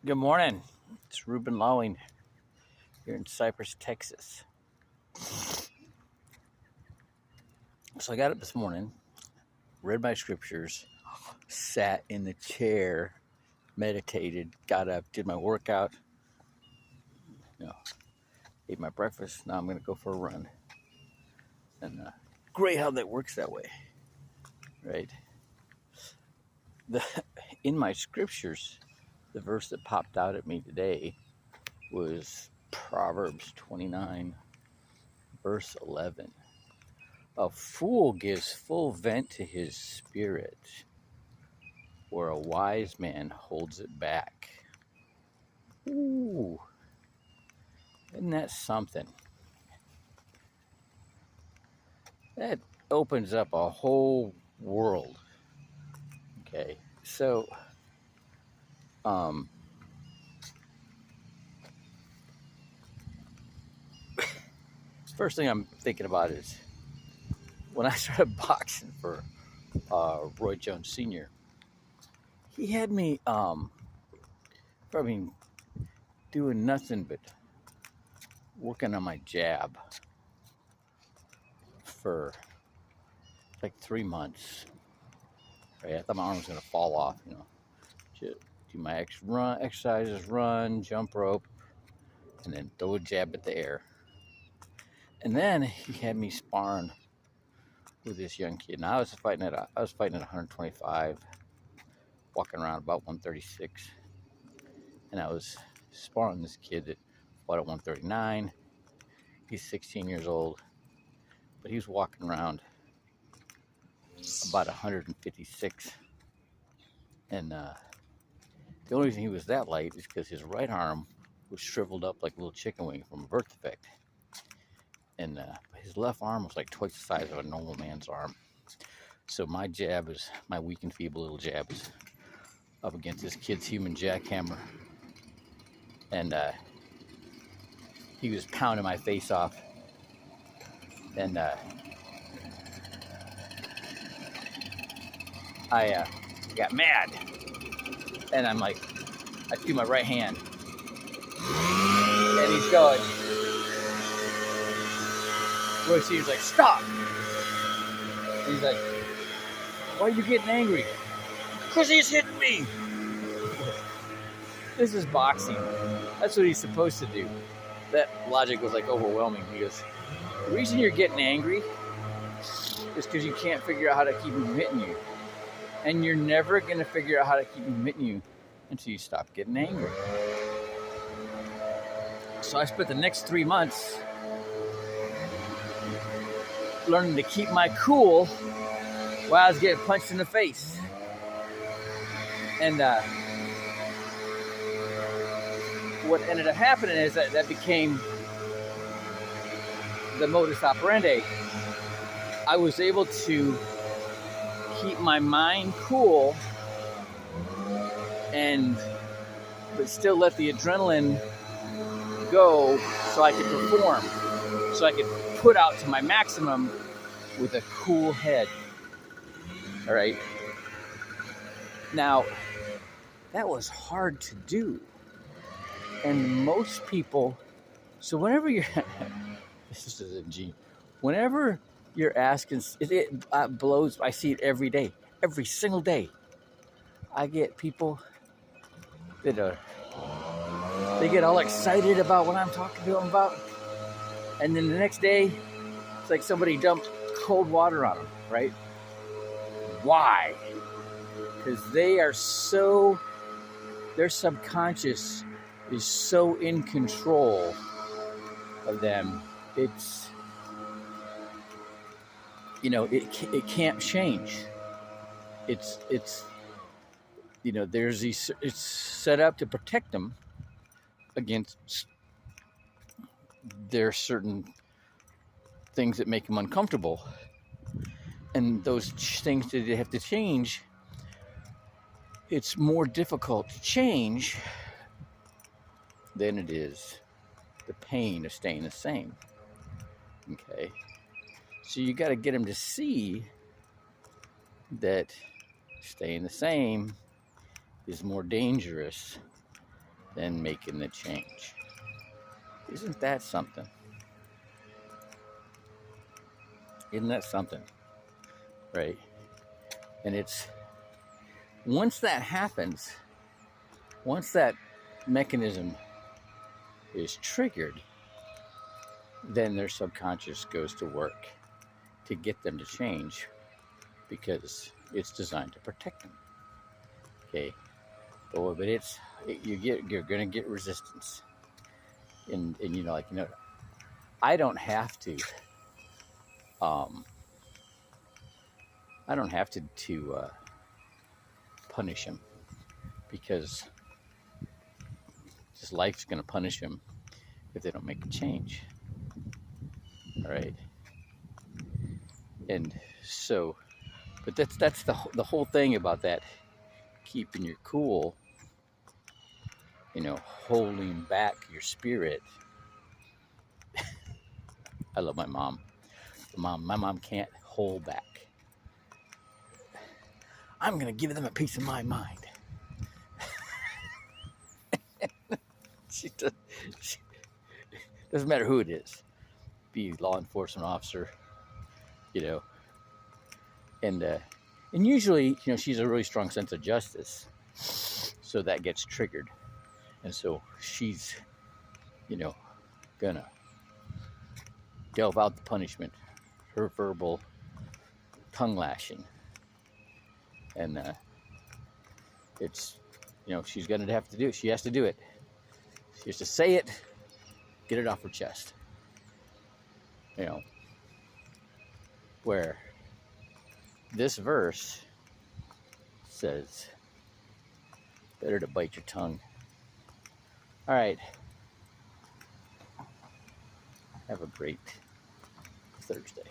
Good morning. It's Ruben Lawing here in Cypress, Texas. So I got up this morning, read my scriptures, sat in the chair, meditated, got up, did my workout, you know, ate my breakfast. Now I'm going to go for a run. And great how that works that way, right? The in my scriptures, the verse that popped out at me today was Proverbs 29, verse 11. A fool gives full vent to his spirit, where a wise man holds it back. Ooh, isn't that something? That opens up a whole world. Okay, so first thing I'm thinking about is when I started boxing for Roy Jones Sr. He had me doing nothing but working on my jab for like 3 months. Right? I thought my arm was gonna fall off, Just do my exercises, run, jump rope, and then throw a jab at the air. And then he had me sparring with this young kid. Now I was fighting at 125, walking around about 136, and I was sparring this kid that fought at 139. He's 16 years old, but he was walking around about 156. And the only reason he was that light is because his right arm was shriveled up like a little chicken wing from a birth defect. And his left arm was like twice the size of a normal man's arm. So my weak and feeble little jab is up against this kid's human jackhammer. And he was pounding my face off. And I got mad. And I'm like, I do my right hand. And he's going, Roy Sr.'s like, stop. And he's like, why are you getting angry? Because he's hitting me. This is boxing. That's what he's supposed to do. That logic was like overwhelming. He goes, the reason you're getting angry is because you can't figure out how to keep him from hitting you. And you're never going to figure out how to keep him from hitting you until you stop getting angry. So I spent the next 3 months learning to keep my cool while I was getting punched in the face. And what ended up happening is that became the modus operandi. I was able to keep my mind cool but still let the adrenaline go so I could perform, so I could put out to my maximum with a cool head. All right. Now, that was hard to do. And most people, so whenever you're, this is a G, whenever you're asking, it blows, I see it every day, every single day. I get people that they get all excited about what I'm talking to them about. And then the next day, it's like somebody dumped cold water on them, right? Why? Because their subconscious is so in control of them. It's, it can't change. It's it's set up to protect them against their certain things that make them uncomfortable. And those things that they have to change, it's more difficult to change than it is the pain of staying the same. Okay? So you got to get them to see that staying the same is more dangerous then making the change. Isn't that something? Isn't that something? Right? And it's once that happens, once that mechanism is triggered, then their subconscious goes to work to get them to change because it's designed to protect them. Okay, but you're gonna get resistance, and I don't have to punish him because just life's gonna punish him if they don't make a change. All right, and so, but that's the whole thing about that, keeping your cool, holding back your spirit. I love my mom. My mom can't hold back. I'm gonna give them a piece of my mind. she doesn't matter who it is, be a law enforcement officer, and usually, she's a really strong sense of justice, so that gets triggered, and so she's, gonna delve out the punishment, her verbal tongue lashing, and it's, she's gonna have to do it. She has to do it. She has to say it, get it off her chest. Where this verse says, better to bite your tongue. All right. Have a great Thursday.